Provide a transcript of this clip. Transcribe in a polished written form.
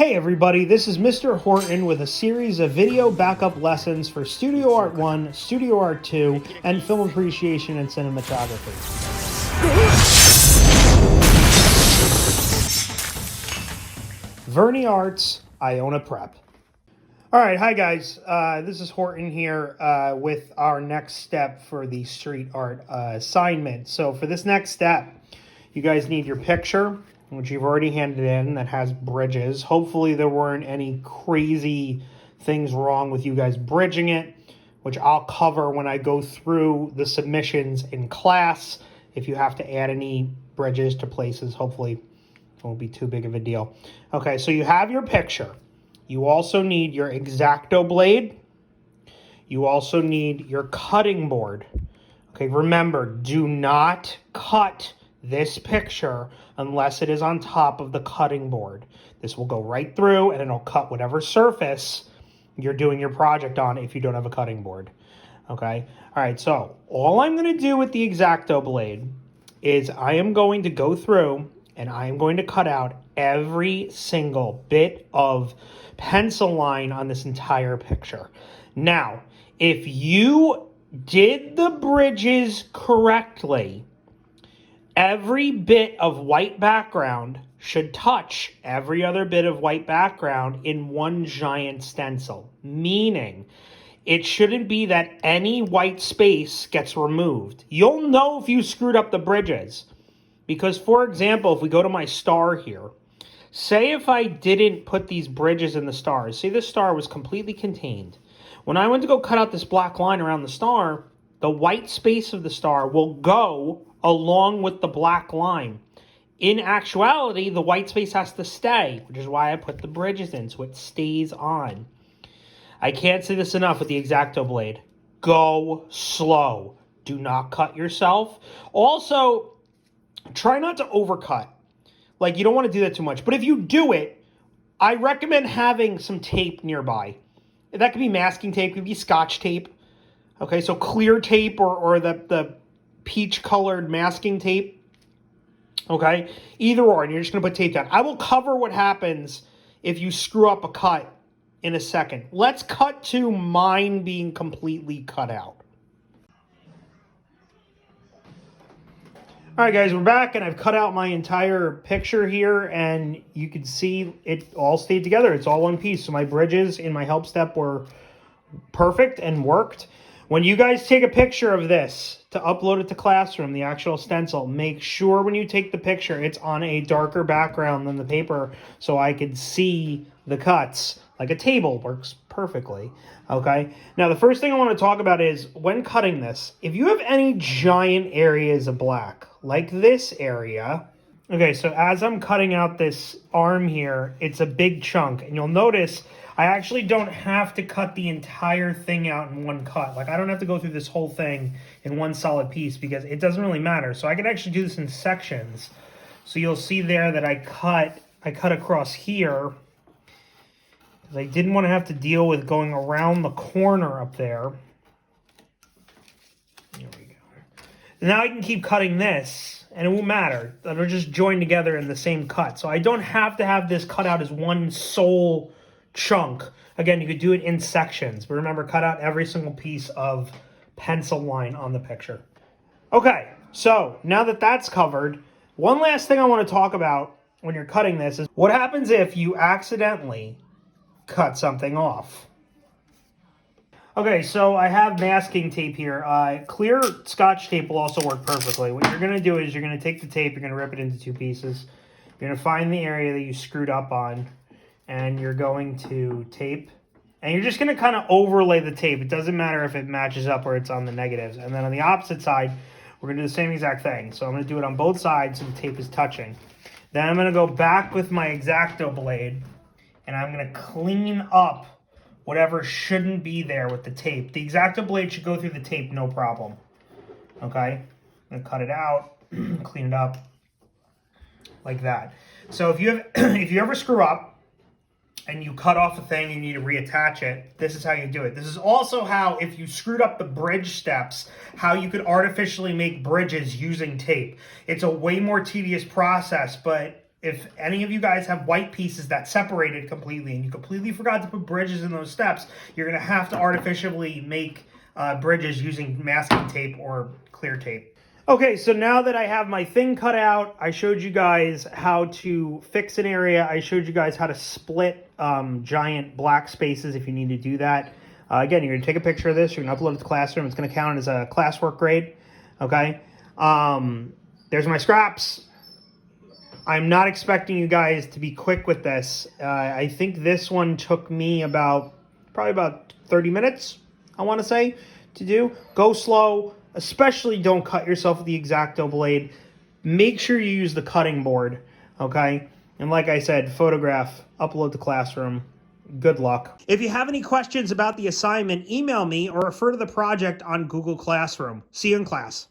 Hey everybody, this is Mr. Horton with a series of video backup lessons for Studio Art 1, Studio Art 2, and film appreciation and cinematography. Verni Arts, Iona Prep. Alright, hi guys, this is Horton here with our next step for the street art assignment. So for this next step, you guys need your picture, which you've already handed in, that has bridges. Hopefully there weren't any crazy things wrong with you guys bridging it, which I'll cover when I go through the submissions in class. If you have to add any bridges to places, hopefully it won't be too big of a deal. Okay, so you have your picture. You also need your X-Acto blade. You also need your cutting board. Okay, remember, do not cut this picture unless it is on top of the cutting board. This will go right through and it'll cut whatever surface you're doing your project on if you don't have a cutting board. Okay? All right, so all I'm going to do with the X-Acto blade is I am going to go through and I am going to cut out every single bit of pencil line on this entire picture. Now, if you did the bridges correctly, every bit of white background should touch every other bit of white background in one giant stencil, meaning it shouldn't be that any white space gets removed. You'll know if you screwed up the bridges. Because, for example, if we go to my star here, say if I didn't put these bridges in the stars, say the star was completely contained. When I went to go cut out this black line around the star, the white space of the star will go along with the black line. In actuality, the white space has to stay, which is why I put the bridges in, so it stays on. I can't say this enough with the X-Acto blade. Go slow. Do not cut yourself. Also, try not to overcut. Like, you don't want to do that too much. But if you do it, I recommend having some tape nearby. That could be masking tape, could be Scotch tape. Okay, so clear tape or the peach-colored masking tape. Okay, either or, and you're just going to put tape down. I will cover what happens if you screw up a cut in a second. Let's cut to mine being completely cut out. All right, guys, we're back, and I've cut out my entire picture here, and you can see it all stayed together. It's all one piece. So my bridges in my help step were perfect and worked. When you guys take a picture of this to upload it to Classroom, the actual stencil, make sure when you take the picture it's on a darker background than the paper so I could see the cuts. Like a table works perfectly, okay? Now, the first thing I want to talk about is when cutting this, if you have any giant areas of black, like this area, okay, so as I'm cutting out this arm here, it's a big chunk, and you'll notice I actually don't have to cut the entire thing out in one cut. Like, I don't have to go through this whole thing in one solid piece because it doesn't really matter. So I can actually do this in sections. So you'll see there that I cut across here because I didn't want to have to deal with going around the corner up there. There we go. Now I can keep cutting this, and it won't matter. They'll just join together in the same cut. So I don't have to have this cut out as one sole chunk. Again, you could do it in sections, but remember, cut out every single piece of pencil line on the picture. Okay, so now that that's covered, one last thing I want to talk about when you're cutting this is what happens if you accidentally cut something off. Okay, so I have masking tape here. Clear Scotch tape will also work perfectly. What you're going to do is you're going to take the tape, you're going to rip it into two pieces. You're going to find the area that you screwed up on, and you're going to tape, and you're just going to kind of overlay the tape. It doesn't matter if it matches up or it's on the negatives. And then on the opposite side, we're going to do the same exact thing. So I'm going to do it on both sides so the tape is touching. Then I'm going to go back with my X-Acto blade, and I'm going to clean up whatever shouldn't be there with the tape. The X-Acto blade should go through the tape, no problem. Okay? I'm going to cut it out, clean it up, like that. So if you ever screw up, and you cut off a thing and you need to reattach it, this is how you do it. This is also how, if you screwed up the bridge steps, how you could artificially make bridges using tape. It's a way more tedious process, but if any of you guys have white pieces that separated completely and you completely forgot to put bridges in those steps, you're going to have to artificially make bridges using masking tape or clear tape. Okay, so now that I have my thing cut out, I showed you guys how to fix an area. I showed you guys how to split giant black spaces if you need to do that. Again, you're going to take a picture of this. You're going to upload it to Classroom. It's going to count as a Classwork grade. Okay? There's my scraps. I'm not expecting you guys to be quick with this. I think this one took me probably about 30 minutes, I want to say, to do. Go slow. Especially don't cut yourself with the X-Acto blade. Make sure you use the cutting board, okay? And like I said, photograph, upload to Classroom. Good luck. If you have any questions about the assignment, email me or refer to the project on Google Classroom. See you in class.